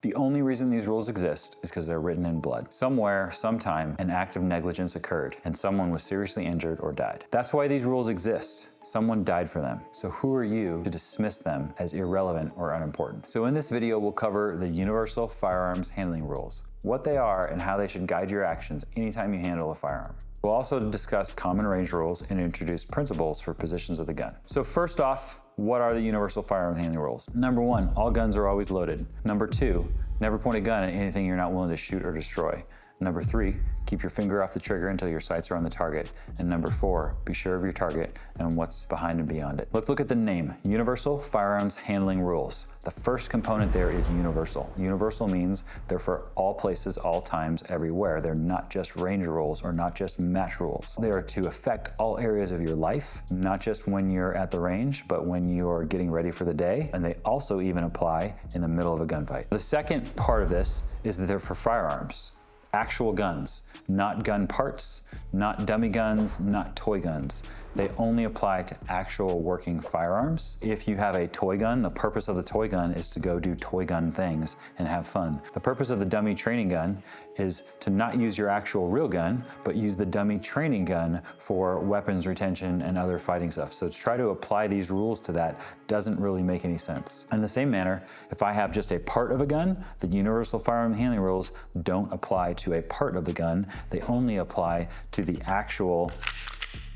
The only reason these rules exist is because they're written in blood. Somewhere, sometime, an act of negligence occurred and someone was seriously injured or died. That's why these rules exist. Someone died for them. So who are you to dismiss them as irrelevant or unimportant? So in this video, we'll cover the Universal Firearms Handling Rules, what they are and how they should guide your actions anytime you handle a firearm. We'll also discuss common range rules and introduce principles for positions of the gun. So first off, what are the Universal Firearms Handling Rules? Number 1, all guns are always loaded. Number 2, never point a gun at anything you're not willing to shoot or destroy. Number 3, keep your finger off the trigger until your sights are on the target. And number 4, be sure of your target and what's behind and beyond it. Let's look at the name, Universal Firearms Handling Rules. The first component there is universal. Universal means they're for all places, all times, everywhere. They're not just range rules or not just match rules. They are to affect all areas of your life, not just when you're at the range, but when you're getting ready for the day. And they also even apply in the middle of a gunfight. The second part of this is that they're for firearms. Actual guns, not gun parts, not dummy guns, not toy guns. They only apply to actual working firearms. If you have a toy gun, the purpose of the toy gun is to go do toy gun things and have fun. The purpose of the dummy training gun is to not use your actual real gun, but use the dummy training gun for weapons retention and other fighting stuff. So to try to apply these rules to that doesn't really make any sense. In the same manner, if I have just a part of a gun, the Universal Firearm Handling Rules don't apply to a part of the gun. They only apply to the actual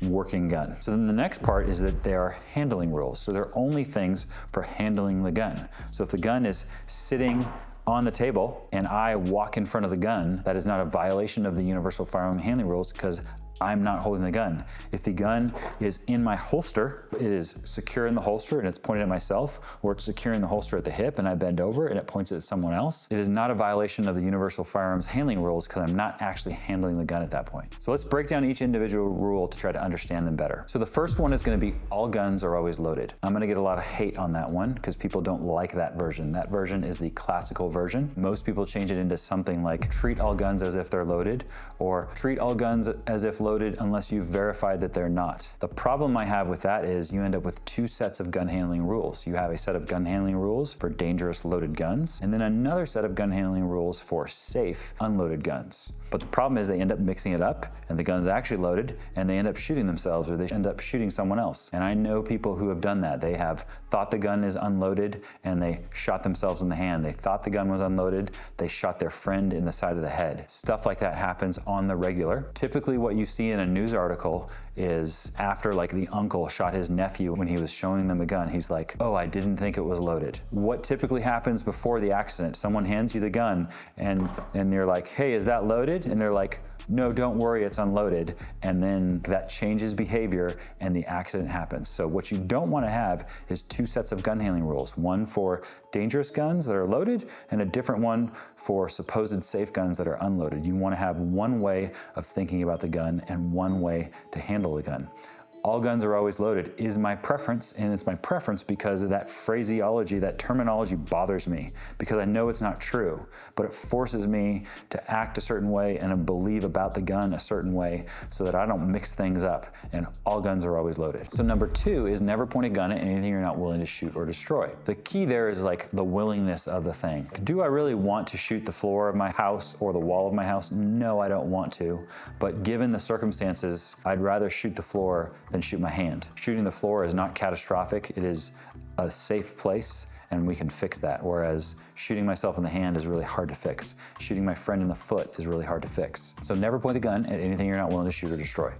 working gun. So then the next part is that they are handling rules. So they're only things for handling the gun. So if the gun is sitting on the table and I walk in front of the gun, that is not a violation of the Universal Firearm Handling Rules because I'm not holding the gun. If the gun is in my holster, it is secure in the holster and it's pointed at myself, or it's secure in the holster at the hip and I bend over and it points at someone else, it is not a violation of the Universal Firearms Handling Rules because I'm not actually handling the gun at that point. So let's break down each individual rule to try to understand them better. So the first one is going to be all guns are always loaded. I'm going to get a lot of hate on that one because people don't like that version. That version is the classical version. Most people change it into something like treat all guns as if they're loaded, or treat all guns as if loaded unless you've verified that they're not. The problem I have with that is you end up with two sets of gun handling rules. You have a set of gun handling rules for dangerous loaded guns, and then another set of gun handling rules for safe unloaded guns. But the problem is they end up mixing it up and the gun's actually loaded and they end up shooting themselves or they end up shooting someone else. And I know people who have done that. They have thought the gun is unloaded and they shot themselves in the hand. They thought the gun was unloaded, they shot their friend in the side of the head. Stuff like that happens on the regular. Typically what you see in a news article is after like the uncle shot his nephew when he was showing them a gun, he's like, oh, I didn't think it was loaded. What typically happens before the accident, someone hands you the gun and you're like, hey, is that loaded? And they're like, no, don't worry, it's unloaded. And then that changes behavior and the accident happens. So what you don't want to have is two sets of gun handling rules, one for dangerous guns that are loaded and a different one for supposed safe guns that are unloaded. You want to have one way of thinking about the gun and one way to handle the gun. All guns are always loaded is my preference, and it's my preference because of that phraseology, that terminology bothers me because I know it's not true, but it forces me to act a certain way and believe about the gun a certain way so that I don't mix things up, and all guns are always loaded. So number 2 is never point a gun at anything you're not willing to shoot or destroy. The key there is like the willingness of the thing. Do I really want to shoot the floor of my house or the wall of my house? No, I don't want to, but given the circumstances, I'd rather shoot the floor than shoot my hand. Shooting the floor is not catastrophic. It is a safe place and we can fix that. Whereas shooting myself in the hand is really hard to fix. Shooting my friend in the foot is really hard to fix. So never point the gun at anything you're not willing to shoot or destroy.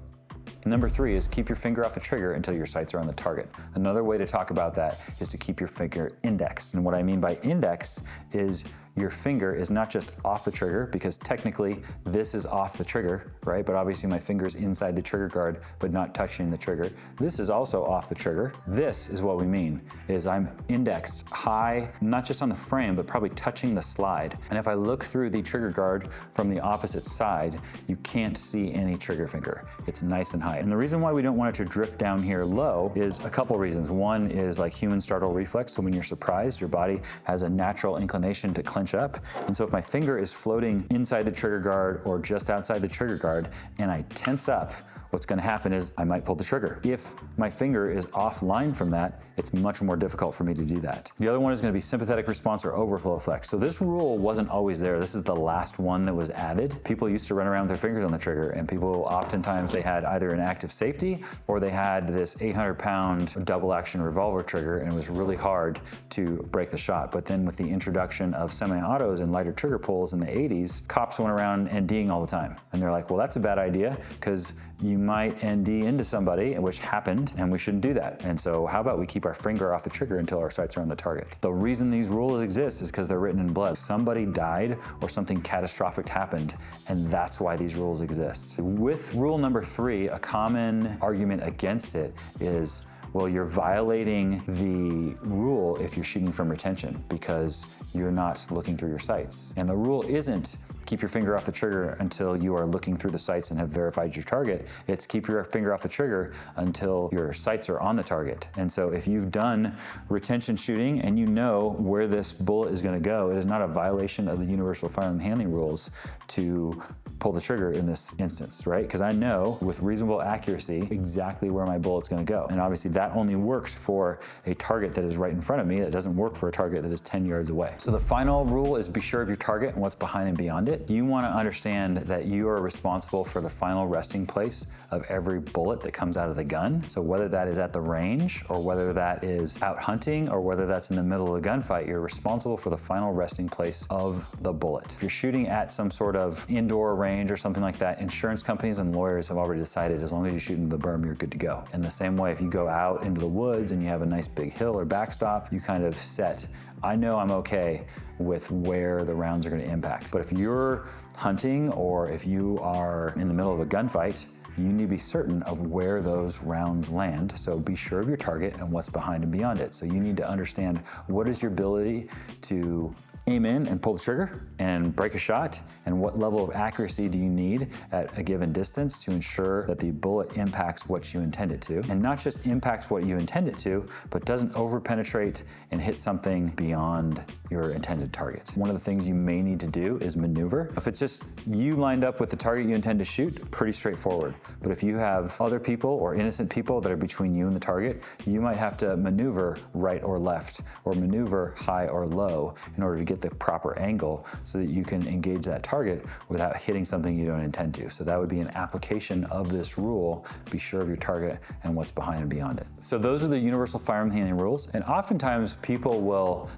Number 3 is keep your finger off the trigger until your sights are on the target. Another way to talk about that is to keep your finger indexed. And what I mean by indexed is your finger is not just off the trigger, because technically this is off the trigger, right? But obviously my finger's inside the trigger guard, but not touching the trigger. This is also off the trigger. This is what we mean, is I'm indexed high, not just on the frame, but probably touching the slide. And if I look through the trigger guard from the opposite side, you can't see any trigger finger. It's nice and high. And the reason why we don't want it to drift down here low is a couple reasons. One is like human startle reflex. So when you're surprised, your body has a natural inclination to clench up. And so if my finger is floating inside the trigger guard or just outside the trigger guard and I tense up, what's going to happen is I might pull the trigger. If my finger is offline from that, it's much more difficult for me to do that. The other one is going to be sympathetic response or overflow effect. So this rule wasn't always there. This is the last one that was added. People used to run around with their fingers on the trigger, and people oftentimes they had either an active safety or they had this 800-pound double action revolver trigger, and it was really hard to break the shot. But then with the introduction of semi-autos and lighter trigger pulls in the 80s, cops went around NDing all the time. And they're like, well, that's a bad idea because you might ND into somebody, which happened, and we shouldn't do that. And so how about we keep our finger off the trigger until our sights are on the target? The reason these rules exist is because they're written in blood. Somebody died or something catastrophic happened, and that's why these rules exist. With rule number 3, a common argument against it is, well, you're violating the rule if you're shooting from retention because you're not looking through your sights. And the rule isn't keep your finger off the trigger until you are looking through the sights and have verified your target. It's keep your finger off the trigger until your sights are on the target. And so if you've done retention shooting and you know where this bullet is going to go, it is not a violation of the Universal Firearm Handling Rules to pull the trigger in this instance, right? Because I know with reasonable accuracy exactly where my bullet's going to go. And obviously that only works for a target that is right in front of me. That doesn't work for a target that is 10 yards away. So the final rule is be sure of your target and what's behind and beyond it. You want to understand that you are responsible for the final resting place of every bullet that comes out of the gun. So whether that is at the range or whether that is out hunting or whether that's in the middle of a gunfight, you're responsible for the final resting place of the bullet. If you're shooting at some sort of indoor range or something like that, insurance companies and lawyers have already decided as long as you shoot into the berm, you're good to go. In the same way, if you go out into the woods and you have a nice big hill or backstop, you kind of set, I know I'm okay with where the rounds are going to impact. But if you're hunting or if you are in the middle of a gunfight, you need to be certain of where those rounds land. So be sure of your target and what's behind and beyond it. So you need to understand what is your ability to aim in and pull the trigger and break a shot, and what level of accuracy do you need at a given distance to ensure that the bullet impacts what you intend it to, and not just impacts what you intend it to, but doesn't over penetrate and hit something beyond your intended target. One of the things you may need to do is maneuver. If it's just you lined up with the target you intend to shoot, pretty straightforward. But if you have other people or innocent people that are between you and the target, you might have to maneuver right or left, or maneuver high or low in order to get the proper angle so that you can engage that target without hitting something you don't intend to. So that would be an application of this rule. Be sure of your target and what's behind and beyond it. So those are the Universal Firearm Handling Rules. And oftentimes people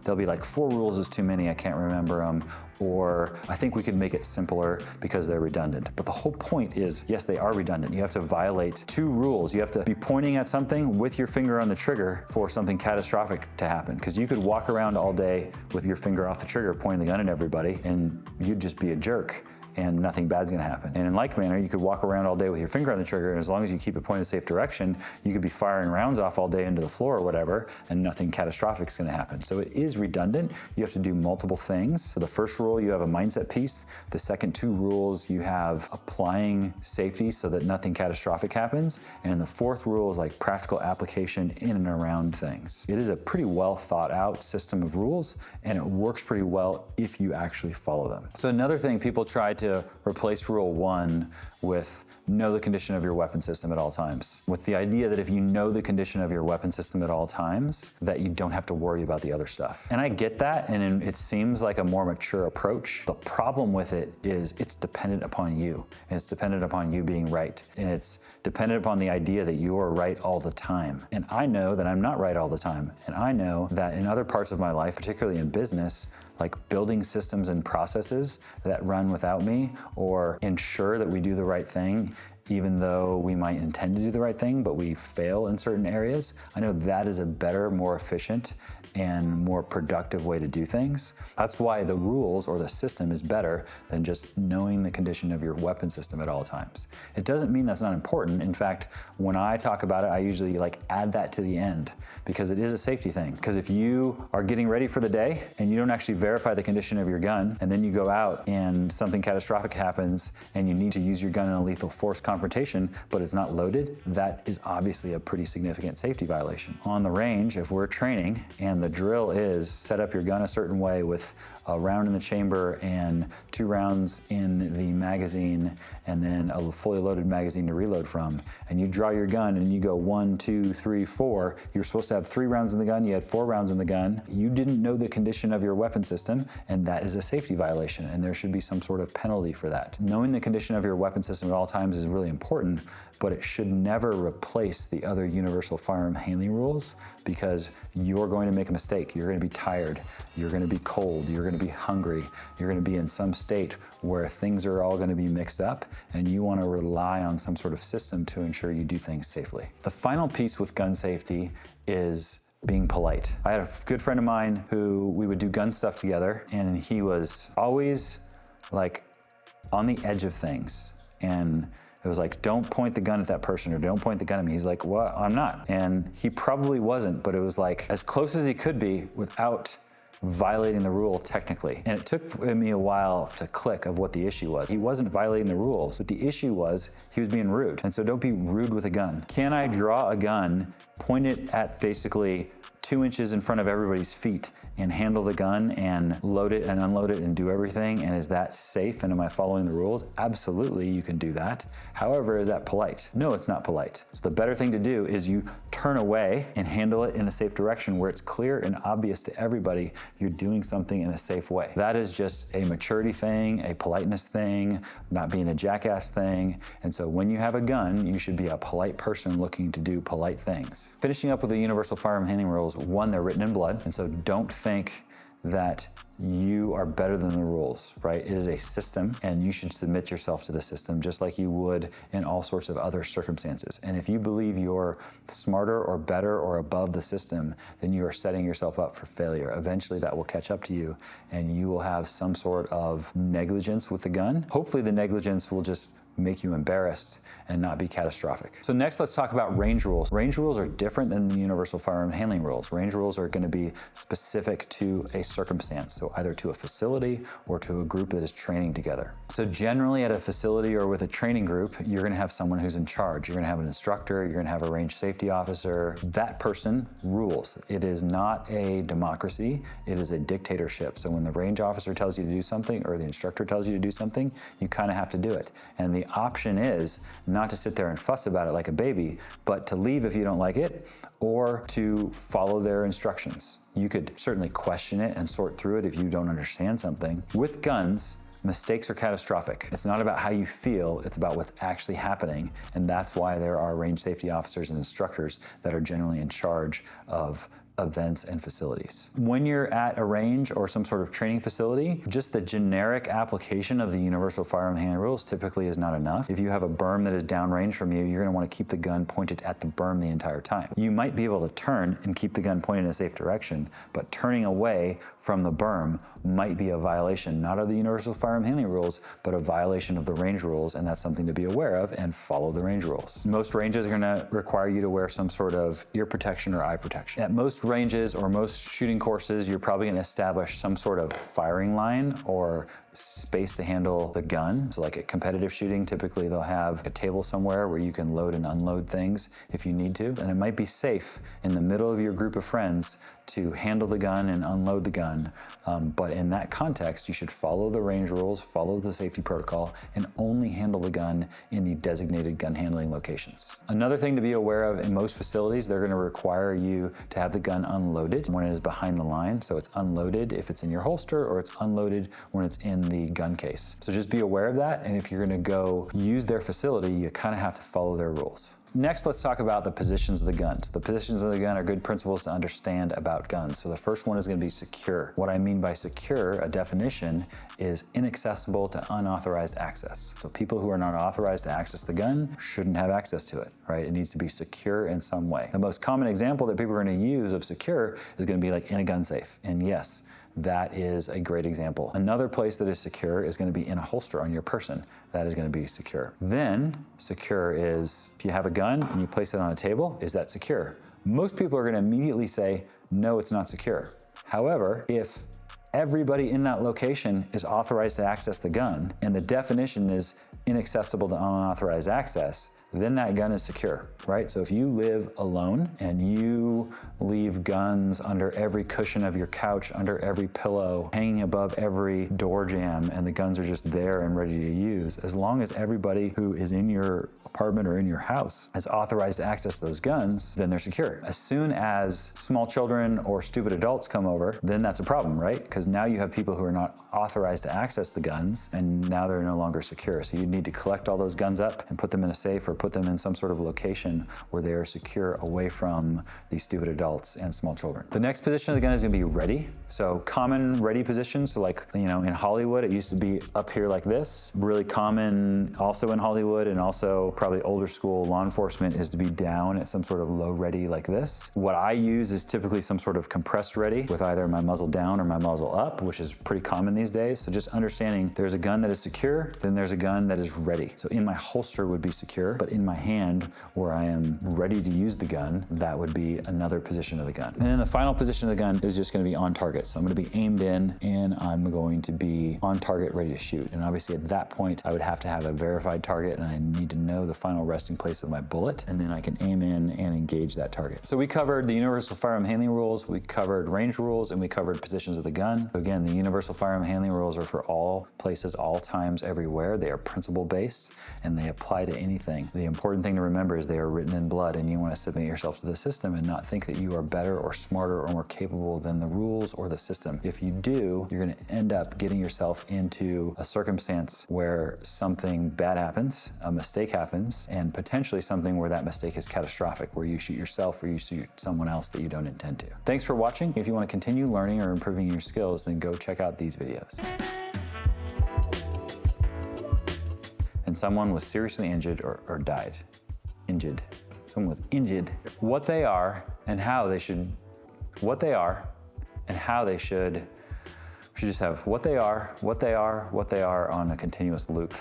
they'll be like, 4 rules is too many, I can't remember them. Or I think we could make it simpler because they're redundant. But the whole point is, yes, they are redundant. You have to violate 2 rules. You have to be pointing at something with your finger on the trigger for something catastrophic to happen. Because you could walk around all day with your finger off the trigger, pointing the gun at everybody, and you'd just be a jerk, and nothing bad's gonna happen. And in like manner, you could walk around all day with your finger on the trigger, and as long as you keep it pointed in a safe direction, you could be firing rounds off all day into the floor or whatever, and nothing catastrophic is gonna happen. So it is redundant. You have to do multiple things. So the first rule, you have a mindset piece. The second 2 rules, you have applying safety so that nothing catastrophic happens. And the 4th rule is like practical application in and around things. It is a pretty well thought out system of rules, and it works pretty well if you actually follow them. So another thing, people try to replace rule 1 with know the condition of your weapon system at all times, with the idea that if you know the condition of your weapon system at all times, that you don't have to worry about the other stuff. And I get that, and it seems like a more mature approach. The problem with it is it's dependent upon you, and it's dependent upon you being right, and it's dependent upon the idea that you are right all the time. And I know that I'm not right all the time, and I know that in other parts of my life, particularly in business, like building systems and processes that run without me or ensure that we do the right thing, even though we might intend to do the right thing, but we fail in certain areas. I know that is a better, more efficient, and more productive way to do things. That's why the rules or the system is better than just knowing the condition of your weapon system at all times. It doesn't mean that's not important. In fact, when I talk about it, I usually add that to the end because it is a safety thing. Because if you are getting ready for the day and you don't actually verify the condition of your gun, and then you go out and something catastrophic happens and you need to use your gun in a lethal force confrontation, confrontation, but it's not loaded, that is obviously a pretty significant safety violation. On the range, if we're training and the drill is set up your gun a certain way with a round in the chamber and 2 rounds in the magazine and then a fully loaded magazine to reload from, and you draw your gun and you go 1, 2, 3, 4, you're supposed to have 3 rounds in the gun, you had 4 rounds in the gun, you didn't know the condition of your weapon system, and that is a safety violation, and there should be some sort of penalty for that. Knowing the condition of your weapon system at all times is really important, but it should never replace the other universal firearm handling rules, because you're going to make a mistake. You're going to be tired, you're going to be cold, you're going to be hungry, you're going to be in some state where things are all going to be mixed up, and you want to rely on some sort of system to ensure you do things safely. The final piece with gun safety is being polite. I had a good friend of mine who we would do gun stuff together, and he was always like on the edge of things. And it was like, don't point the gun at that person, or don't point the gun at me. He's like, well, I'm not. And he probably wasn't, but it was like as close as he could be without violating the rule technically. And it took me a while to click of what the issue was. He wasn't violating the rules, but the issue was he was being rude. And so don't be rude with a gun. Can I draw a gun, point it at basically 2 inches in front of everybody's feet and handle the gun and load it and unload it and do everything? And is that safe? And am I following the rules? Absolutely, you can do that. However, is that polite? No, it's not polite. So the better thing to do is you turn away and handle it in a safe direction where it's clear and obvious to everybody you're doing something in a safe way. That is just a maturity thing, a politeness thing, not being a jackass thing. And so when you have a gun, you should be a polite person looking to do polite things. Finishing up with the universal firearm handling rules, one, they're written in blood, and so don't think that you are better than the rules, right? It is a system, and you should submit yourself to the system just like you would in all sorts of other circumstances. And if you believe you're smarter or better or above the system, then you are setting yourself up for failure. Eventually that will catch up to you, and you will have some sort of negligence with the gun. Hopefully the negligence will just make you embarrassed and not be catastrophic. So next, let's talk about range rules. Range rules are different than the universal firearm handling rules. Range rules are going to be specific to a circumstance, so either to a facility or to a group that is training together. So generally at a facility or with a training group, you're going to have someone who's in charge. You're going to have an instructor, you're going to have a range safety officer. That person rules. It is not a democracy, it is a dictatorship. So when the range officer tells you to do something or the instructor tells you to do something, you kind of have to do it. And the option is not to sit there and fuss about it like a baby, but to leave if you don't like it, or to follow their instructions. You could certainly question it and sort through it if you don't understand something. With guns, mistakes are catastrophic. It's not about how you feel, it's about what's actually happening. And that's why there are range safety officers and instructors that are generally in charge of events and facilities. When you're at a range or some sort of training facility, just the generic application of the universal firearm handling rules typically is not enough. If you have a berm that is downrange from you, you're going to want to keep the gun pointed at the berm the entire time. You might be able to turn and keep the gun pointed in a safe direction, but turning away from the berm might be a violation, not of the universal firearm handling rules, but a violation of the range rules, and that's something to be aware of and follow the range rules. Most ranges are going to require you to wear some sort of ear protection or eye protection. At most ranges or most shooting courses, you're probably going to establish some sort of firing line or space to handle the gun. So like at competitive shooting, typically they'll have a table somewhere where you can load and unload things if you need to. And it might be safe in the middle of your group of friends to handle the gun and unload the gun. But in that context, you should follow the range rules, follow the safety protocol, and only handle the gun in the designated gun handling locations. Another thing to be aware of, in most facilities, they're going to require you to have the gun unloaded when it is behind the line. So it's unloaded if it's in your holster, or it's unloaded when it's in the gun case. So just be aware of that. And if you're going to go use their facility, you kind of have to follow their rules. Next, let's talk about the positions of the gun. So the positions of the gun are good principles to understand about guns. So the first one is going to be secure. What I mean by secure, a definition, is inaccessible to unauthorized access. So people who are not authorized to access the gun shouldn't have access to it, right? It needs to be secure in some way. The most common example that people are going to use of secure is going to be like in a gun safe. And yes, that is a great example. Another place that is secure is going to be in a holster on your person. That is going to be secure. Then secure is if you have a gun and you place it on a table, is that secure? Most people are going to immediately say, no, it's not secure. However, if everybody in that location is authorized to access the gun, and the definition is inaccessible to unauthorized access, then that gun is secure, right? So if you live alone and you leave guns under every cushion of your couch, under every pillow, hanging above every door jamb, and the guns are just there and ready to use, as long as everybody who is in your apartment or in your house is authorized to access those guns, then they're secure. As soon as small children or stupid adults come over, then that's a problem, right? Because now you have people who are not authorized to access the guns, and now they're no longer secure. So you need to collect all those guns up and put them in a safe or put them in some sort of location where they are secure away from these stupid adults and small children. The next position of the gun is gonna be ready. So common ready positions, so like, in Hollywood, it used to be up here like this. Really common also in Hollywood, and also probably older school law enforcement, is to be down at some sort of low ready like this. What I use is typically some sort of compressed ready with either my muzzle down or my muzzle up, which is pretty common these days. So just understanding there's a gun that is secure, then there's a gun that is ready. So in my holster would be secure, but in my hand where I am ready to use the gun, that would be another position of the gun. And then the final position of the gun is just gonna be on target. So I'm gonna be aimed in, and I'm going to be on target, ready to shoot. And obviously at that point, I would have to have a verified target, and I need to know the final resting place of my bullet, and then I can aim in and engage that target. So we covered the universal firearm handling rules, we covered range rules, and we covered positions of the gun. Again, the universal firearm handling rules are for all places, all times, everywhere. They are principle based, and they apply to anything. The important thing to remember is they are written in blood, and you want to submit yourself to the system and not think that you are better or smarter or more capable than the rules or the system. If you do, you're going to end up getting yourself into a circumstance where something bad happens, a mistake happens, and potentially something where that mistake is catastrophic, where you shoot yourself or you shoot someone else that you don't intend to. Thanks for watching. If you want to continue learning or improving your skills, then go check out these videos. And someone was seriously injured or died. Injured. Someone was injured. What they are and how they should, what they are and how they should, we should just have what they are on a continuous loop.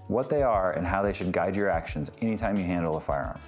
What they are and how they should guide your actions anytime you handle a firearm.